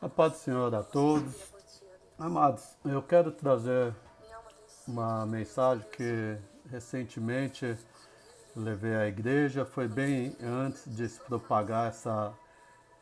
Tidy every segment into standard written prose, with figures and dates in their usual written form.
A paz do Senhor a todos. Amados, eu quero trazer uma mensagem que recentemente levei à igreja. Foi bem antes de se propagar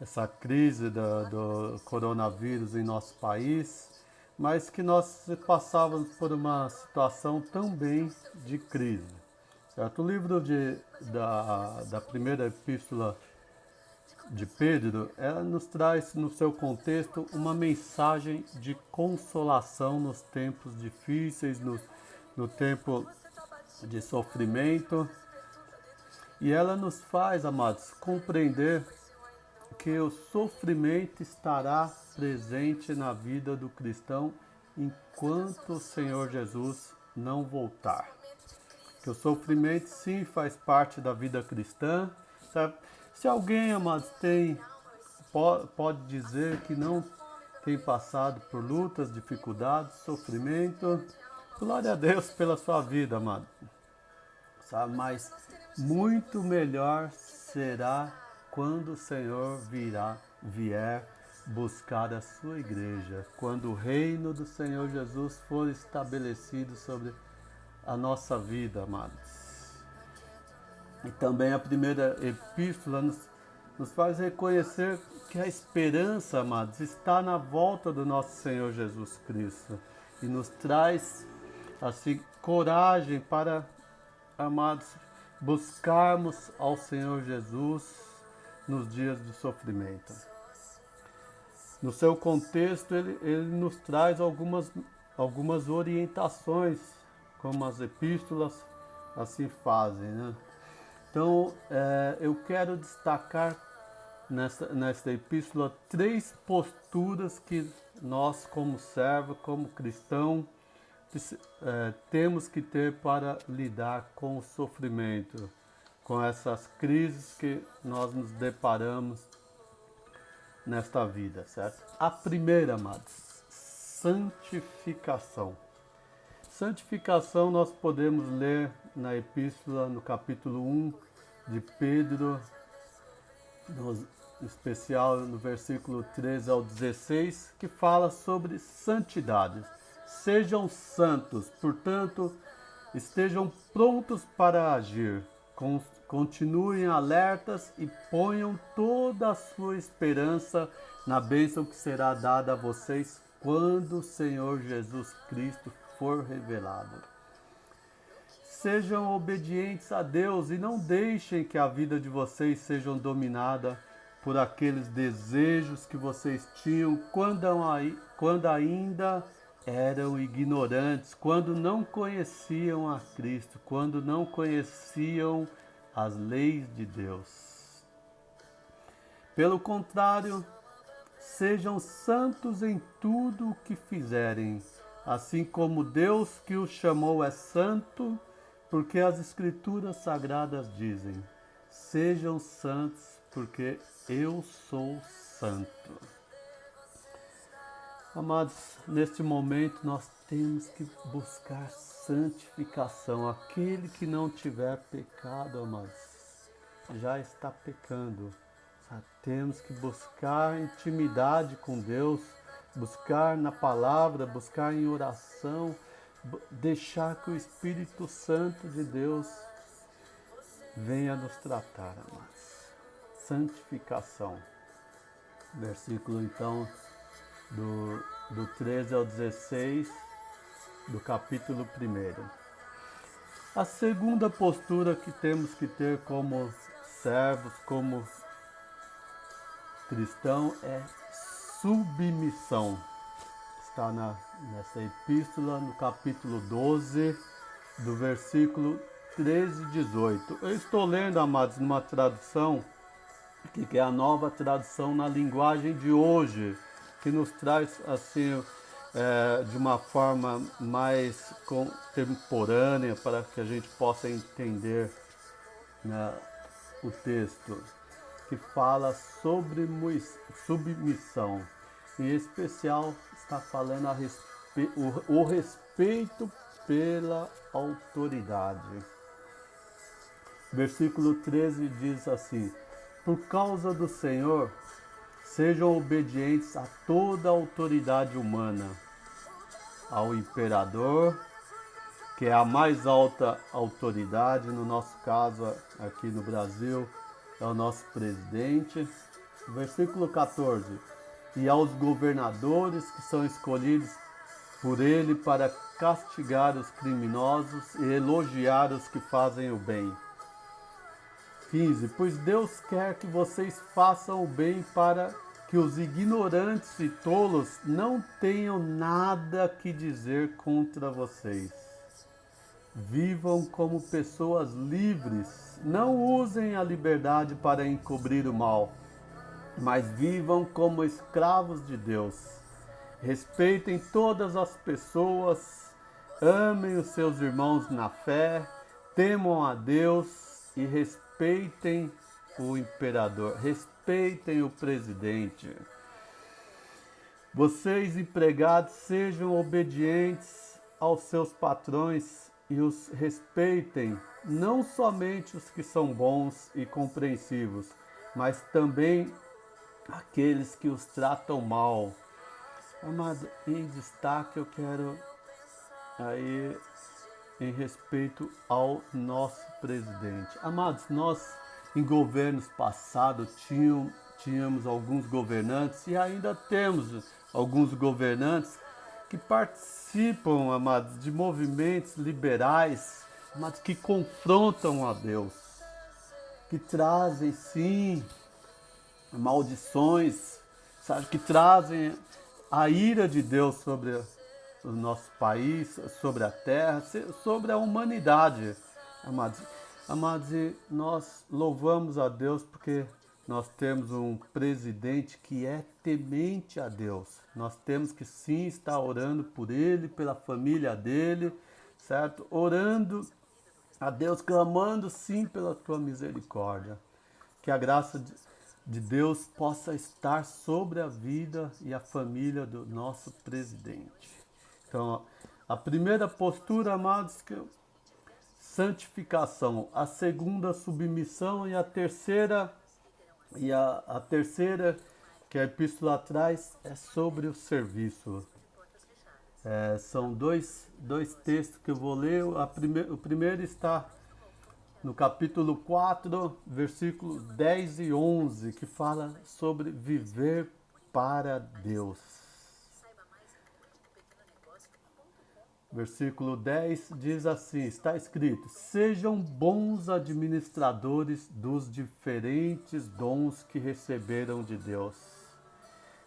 essa crise do coronavírus em nosso país, mas que nós passávamos por uma situação também de crise. Certo? O livro da primeira epístola de Pedro, ela nos traz no seu contexto uma mensagem de consolação nos tempos difíceis, no tempo de sofrimento. E ela nos faz, amados, compreender que o sofrimento estará presente na vida do cristão enquanto o Senhor Jesus não voltar. Que o sofrimento sim faz parte da vida cristã, sabe? Se alguém, amados, pode dizer que não tem passado por lutas, dificuldades, sofrimento, glória a Deus pela sua vida, amado. Sabe? Mas muito melhor será quando o Senhor vier buscar a sua igreja, quando o reino do Senhor Jesus for estabelecido sobre a nossa vida, amados. E também a primeira epístola nos faz reconhecer que a esperança, amados, está na volta do nosso Senhor Jesus Cristo. E nos traz, assim, coragem para, amados, buscarmos ao Senhor Jesus nos dias do sofrimento. No seu contexto, ele nos traz algumas orientações, como as epístolas assim fazem, né? Então, eu quero destacar nesta epístola 3 posturas que nós, como servo, como cristão, temos que ter para lidar com o sofrimento, com essas crises que nós nos deparamos nesta vida, certo? A primeira, amados, santificação. Santificação nós podemos ler na epístola, no capítulo 1 de Pedro, no especial no versículo 13 ao 16, que fala sobre santidade. Sejam santos, portanto, estejam prontos para agir, continuem alertas e ponham toda a sua esperança na bênção que será dada a vocês quando o Senhor Jesus Cristo for revelado. Sejam obedientes a Deus e não deixem que a vida de vocês seja dominada por aqueles desejos que vocês tinham quando ainda eram ignorantes, quando não conheciam a Cristo, quando não conheciam as leis de Deus. Pelo contrário, sejam santos em tudo o que fizerem, assim como Deus que os chamou é santo, porque as Escrituras Sagradas dizem: sejam santos, porque eu sou santo. Amados, neste momento nós temos que buscar santificação. Aquele que não tiver pecado, amados, já está pecando. Temos que buscar intimidade com Deus, buscar na palavra, buscar em oração, deixar que o Espírito Santo de Deus venha nos tratar, amados. Santificação. Versículo então do 13 ao 16 do capítulo 1. A segunda postura que temos que ter como servos, como cristão, é submissão. Está nessa epístola, no capítulo 12, do versículo 13 e 18. Eu estou lendo, amados, numa tradução que é a nova tradução na linguagem de hoje, que nos traz assim de uma forma mais contemporânea para que a gente possa entender, né, o texto, que fala sobre submissão. Em especial está falando o respeito pela autoridade. Versículo 13 diz assim: por causa do Senhor, Sejam obedientes a toda a autoridade humana, ao imperador, que é a mais alta autoridade, no nosso caso aqui no Brasil, é o nosso presidente. Versículo 14. E aos governadores que são escolhidos por ele para castigar os criminosos e elogiar os que fazem o bem. 15. Pois Deus quer que vocês façam o bem para que os ignorantes e tolos não tenham nada que dizer contra vocês. Vivam como pessoas livres, não usem a liberdade para encobrir o mal, mas vivam como escravos de Deus. Respeitem todas as pessoas, amem os seus irmãos na fé, temam a Deus e respeitem o imperador, respeitem o presidente. Vocês, empregados, sejam obedientes aos seus patrões e os respeitem, não somente os que são bons e compreensivos, mas também aqueles que os tratam mal. Amado, em destaque eu quero aí em respeito ao nosso presidente. Amados, nós em governos passados tínhamos alguns governantes e ainda temos alguns governantes que participam, amados, de movimentos liberais, amados, que confrontam a Deus, que trazem, sim, maldições, sabe, que trazem a ira de Deus sobre o nosso país, sobre a terra, sobre a humanidade, amados. Amados, e nós louvamos a Deus porque nós temos um presidente que é temente a Deus. Nós temos que sim estar orando por ele, pela família dele, certo? Orando a Deus, clamando sim pela tua misericórdia. Que a graça de Deus possa estar sobre a vida e a família do nosso presidente. Então, a primeira postura, amados, que santificação, a segunda, submissão, e a terceira, a terceira que a epístola traz é sobre o serviço. São dois textos que eu vou ler. O primeiro está no capítulo 4, versículos 10 e 11, que fala sobre viver para Deus. Versículo 10 diz assim, está escrito: sejam bons administradores dos diferentes dons que receberam de Deus.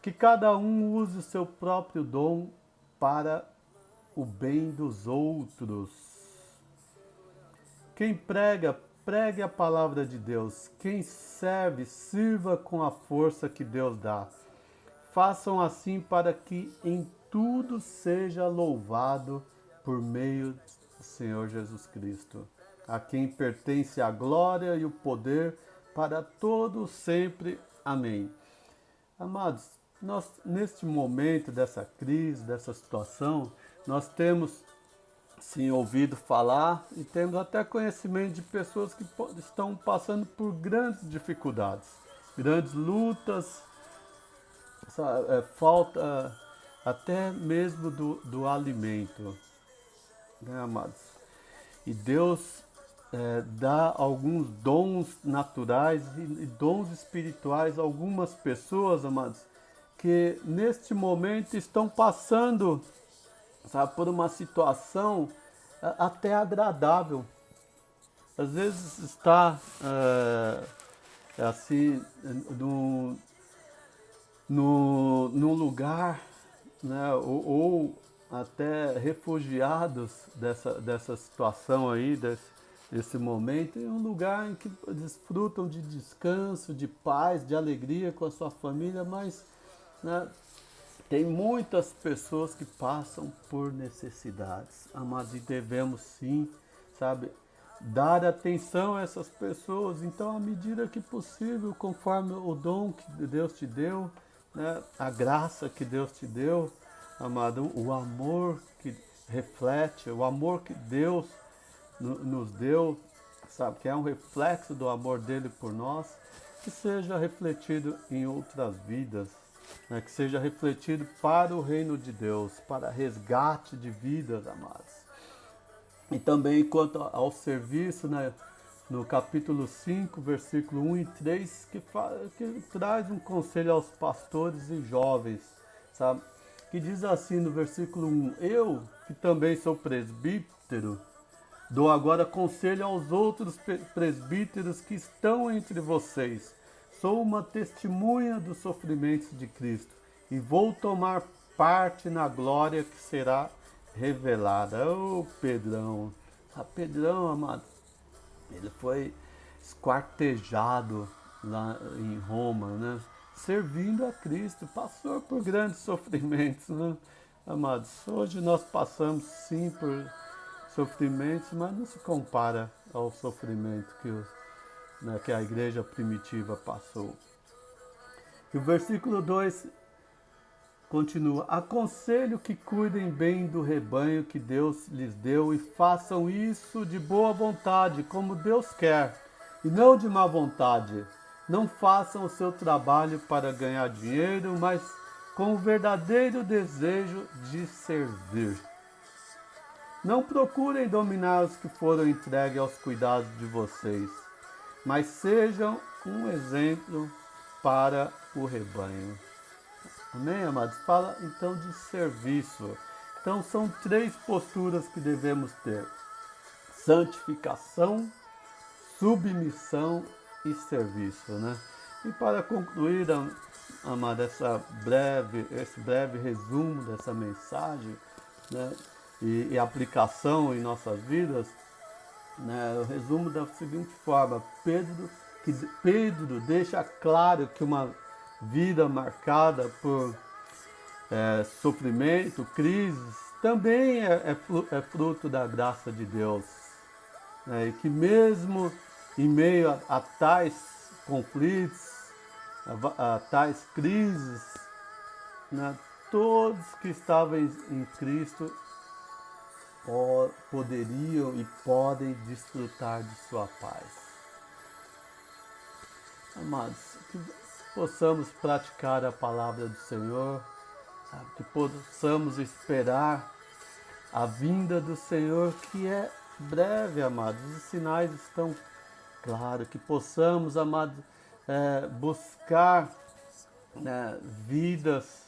Que cada um use o seu próprio dom para o bem dos outros. Quem prega, pregue a palavra de Deus. Quem serve, sirva com a força que Deus dá. Façam assim para que em tudo seja louvado por meio do Senhor Jesus Cristo, a quem pertence a glória e o poder para todos sempre. Amém. Amados, nós neste momento dessa crise, dessa situação, nós temos sim ouvido falar e temos até conhecimento de pessoas que estão passando por grandes dificuldades, grandes lutas, falta até mesmo do alimento, né, amados? E Deus dá alguns dons naturais e dons espirituais a algumas pessoas, amados, que neste momento estão passando, sabe, por uma situação até agradável. Às vezes está assim num lugar, né, ou até refugiados dessa situação aí, desse momento, em um lugar em que desfrutam de descanso, de paz, de alegria com a sua família, mas, né, tem muitas pessoas que passam por necessidades, amados, e devemos sim, sabe, dar atenção a essas pessoas. Então, à medida que possível, conforme o dom que Deus te deu, né, a graça que Deus te deu, amado, o amor que reflete, o amor que Deus nos deu, sabe, que é um reflexo do amor dele por nós, que seja refletido em outras vidas, né? Que seja refletido para o reino de Deus, para resgate de vidas, amados. E também quanto ao serviço, né? No capítulo 5, versículo 1 e 3, que traz um conselho aos pastores e jovens, sabe? Que diz assim no versículo 1, eu, que também sou presbítero, dou agora conselho aos outros presbíteros que estão entre vocês. Sou uma testemunha dos sofrimentos de Cristo e vou tomar parte na glória que será revelada. Ô Pedrão, Pedrão, amado, ele foi esquartejado lá em Roma, né? Servindo a Cristo, passou por grandes sofrimentos, né? Amados, hoje nós passamos sim por sofrimentos, mas não se compara ao sofrimento que a igreja primitiva passou. E o versículo 2 continua: aconselho que cuidem bem do rebanho que Deus lhes deu e façam isso de boa vontade, como Deus quer, e não de má vontade. Não façam o seu trabalho para ganhar dinheiro, mas com o verdadeiro desejo de servir. Não procurem dominar os que foram entregues aos cuidados de vocês, mas sejam um exemplo para o rebanho. Amém, amados? Fala então de serviço. Então são 3 posturas que devemos ter: santificação, submissão e serviço, né? E para concluir, amado, esse breve resumo dessa mensagem, né? E aplicação em nossas vidas, né? Eu resumo da seguinte forma: Pedro deixa claro que uma vida marcada por sofrimento, crises, também é fruto da graça de Deus, né? E que mesmo em meio a tais conflitos, a tais crises, né? Todos que estavam em Cristo poderiam e podem desfrutar de sua paz. Amados, que possamos praticar a palavra do Senhor, sabe? Que possamos esperar a vinda do Senhor, que é breve, amados. Os sinais estão claros. Que possamos, amados, buscar, né, vidas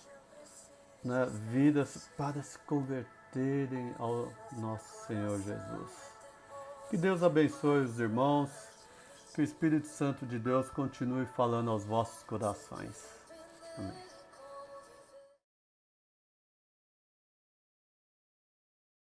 para se converterem ao nosso Senhor Jesus. Que Deus abençoe os irmãos, que o Espírito Santo de Deus continue falando aos vossos corações. Amém.